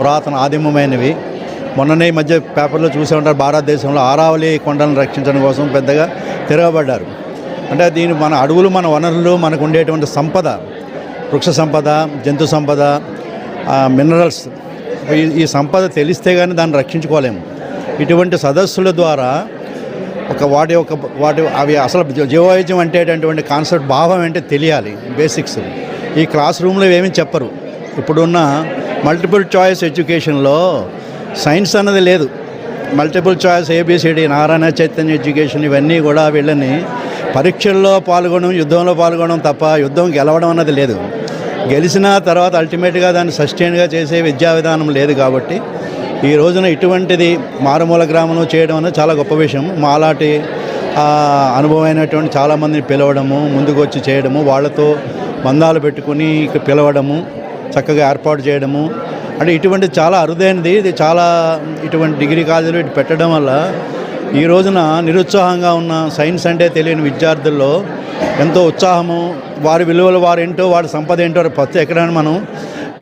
పురాతన ఆదిమమైనవి. మొన్ననే ఈ మధ్య పేపర్లో చూసే ఉంటారు, భారతదేశంలో ఆరావళి కొండలను రక్షించడం కోసం పెద్దగా తిరగబడ్డారు. అంటే దీని మన అడవులు, మన వనరులు, మనకు ఉండేటువంటి సంపద, వృక్ష సంపద, జంతు సంపద, మినరల్స్, ఈ సంపద తెలిస్తే కానీ దాన్ని రక్షించుకోలేము. ఇటువంటి సదస్సుల ద్వారా అవి అసలు జీవవైద్యం అంటే కాన్సెప్ట్, భావం అంటే తెలియాలి. బేసిక్స్ ఈ క్లాస్ రూమ్లో ఏమీ చెప్పరు. ఇప్పుడున్న మల్టిపుల్ చాయిస్ ఎడ్యుకేషన్లో సైన్స్ అన్నది లేదు. Multiple choice, A B C D, Narayana Chaitanya education, ఇవన్నీ కూడా వీళ్ళని పరీక్షల్లో పాల్గొనడం, యుద్ధంలో పాల్గొనడం తప్ప యుద్ధం గెలవడం అన్నది లేదు. గెలిచిన తర్వాత అల్టిమేట్గా దాన్ని సస్టైన్గా చేసే విద్యా విధానం లేదు. కాబట్టి ఈ రోజున ఇటువంటిది మారుమూల గ్రామంలో చేయడం అనేది చాలా గొప్ప విషయం. మాలాంటి అనుభవమైనటువంటి చాలామందిని పిలవడము, ముందుకు వచ్చి చేయడము, వాళ్ళతో బంధాలు పెట్టుకుని పిలవడము, చక్కగా ఏర్పాటు చేయడము అంటే ఇటువంటి చాలా అరుదైనది. ఇది చాలా ఇటువంటి డిగ్రీ కాలేజీలు ఇటు పెట్టడం వల్ల ఈ రోజున నిరుత్సాహంగా ఉన్న సైన్స్ అంటే తెలియని విద్యార్థుల్లో ఎంతో ఉత్సాహము, వారి విలువలు వారేంటో, వారి సంపద ఏంటో ప్రతి ఎక్కడైనా మనం